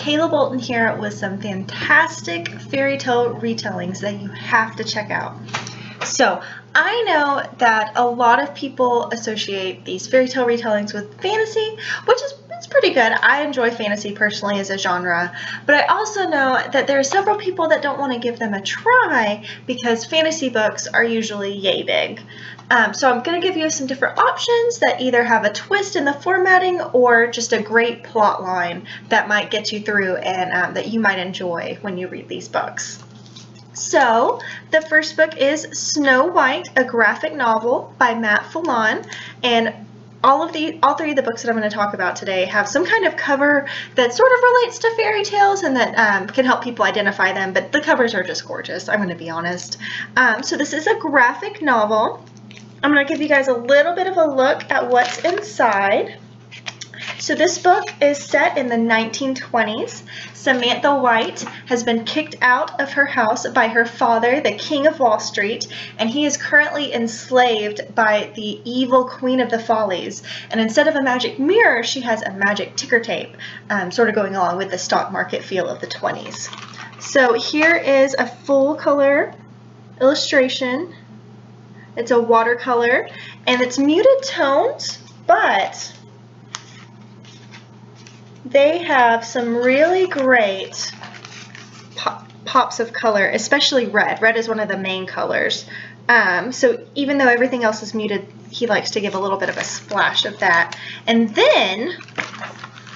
Kayla Bolton here with some fantastic fairy tale retellings that you have to check out. So I know that a lot of people associate these fairy tale retellings with fantasy, which is pretty good. I enjoy fantasy personally as a genre, but I also know that there are several people that don't want to give them a try because fantasy books are usually yay big. So I'm going to give you some different options that either have a twist in the formatting or just a great plot line that might get you through and that you might enjoy when you read these books. So the first book is Snow White, a graphic novel by Matt Phelan, and all three of the books that I'm going to talk about today have some kind of cover that sort of relates to fairy tales and that can help people identify them, but the covers are just gorgeous, I'm going to be honest. So this is a graphic novel. I'm going to give you guys a little bit of a look at what's inside. So this book is set in the 1920s. Samantha White has been kicked out of her house by her father, the King of Wall Street, and he is currently enslaved by the evil Queen of the Follies. And instead of a magic mirror, she has a magic ticker tape, sort of going along with the stock market feel of the 20s. So here is a full color illustration. It's a watercolor, and it's muted tones, but they have some really great pops of color, especially red. Red is one of the main colors. So even though everything else is muted, he likes to give a little bit of a splash of that. And then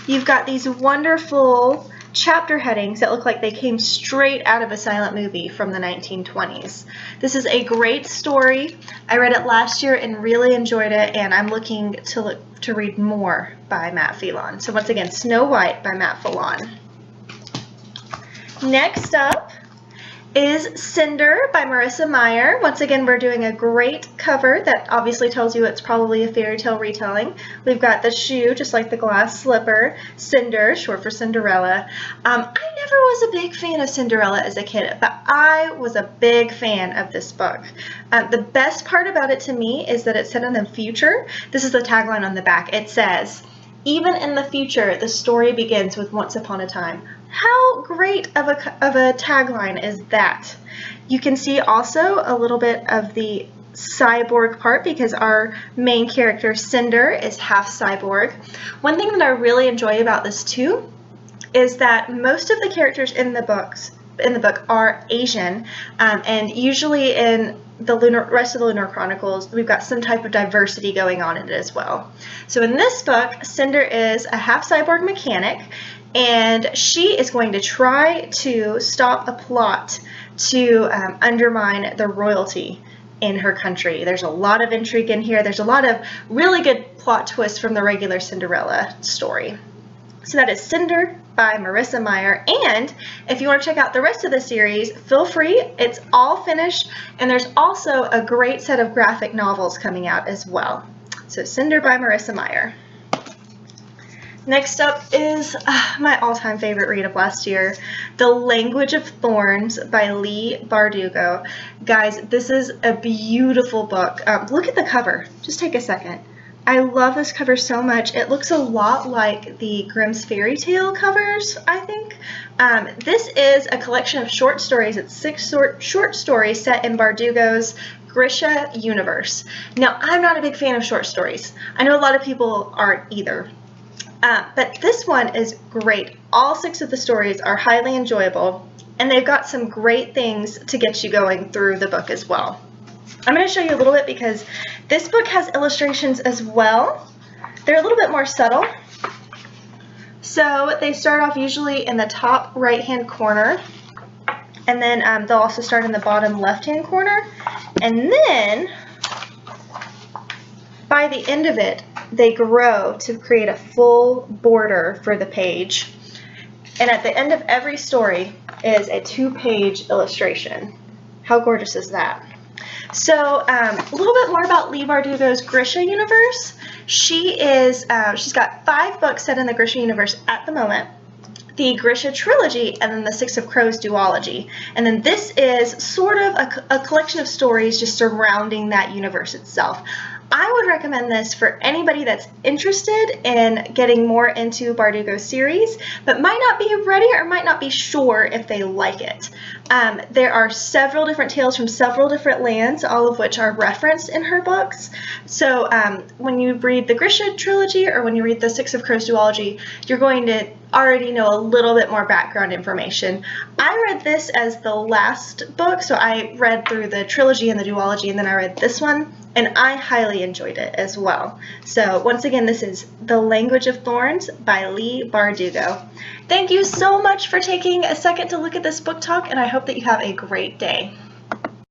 you've got these wonderful chapter headings that look like they came straight out of a silent movie from the 1920s. This is a great story. I read it last year and really enjoyed it, and I'm looking to read more by Matt Phelan. So once again, Snow White by Matt Phelan. Next up is Cinder by Marissa Meyer. Once again, we're doing a great cover that obviously tells you it's probably a fairy tale retelling. We've got the shoe, just like the glass slipper, Cinder, short for Cinderella. I never was a big fan of Cinderella as a kid, but I was a big fan of this book. The best part about it to me is that it's set in the future. This is the tagline on the back. It says, "Even in the future, the story begins with once upon a time." How great of a tagline is that? You can see also a little bit of the cyborg part because our main character Cinder is half cyborg. One thing that I really enjoy about this too is that most of the characters in the book are Asian, and usually in the rest of the Lunar Chronicles, we've got some type of diversity going on in it as well. So in this book, Cinder is a half cyborg mechanic, and she is going to try to stop a plot to undermine the royalty in her country. There's a lot of intrigue in here. There's a lot of really good plot twists from the regular Cinderella story. So that is Cinder by Marissa Meyer, and if you want to check out the rest of the series, feel free. It's all finished, and there's also a great set of graphic novels coming out as well. So Cinder by Marissa Meyer. Next up is my all-time favorite read of last year, The Language of Thorns by Leigh Bardugo. Guys, this is a beautiful book. Look at the cover. Just take a second. I love this cover so much. It looks a lot like the Grimm's fairy tale covers, I think. This is a collection of short stories. It's 6 short stories set in Bardugo's Grisha universe. Now, I'm not a big fan of short stories. I know a lot of people aren't either. But this one is great. All 6 of the stories are highly enjoyable, and they've got some great things to get you going through the book as well. I'm going to show you a little bit because this book has illustrations as well. They're a little bit more subtle. So they start off usually in the top right-hand corner, and then they'll also start in the bottom left-hand corner, and then by the end of it, they grow to create a full border for the page. And at the end of every story is a 2-page illustration. How gorgeous is that? So a little bit more about Leigh Bardugo's Grisha universe. She's got 5 books set in the Grisha universe at the moment. The Grisha trilogy, and then the Six of Crows duology. And then this is sort of a collection of stories just surrounding that universe itself. I would recommend this for anybody that's interested in getting more into Bardugo's series, but might not be ready or might not be sure if they like it. There are several different tales from several different lands, all of which are referenced in her books. So when you read the Grisha trilogy or when you read the Six of Crows duology, you're going to already know a little bit more background information. I read this as the last book, so I read through the trilogy and the duology, and then I read this one, and I highly enjoyed it as well. So once again, this is The Language of Thorns by Leigh Bardugo. Thank you so much for taking a second to look at this book talk, and I hope that you have a great day.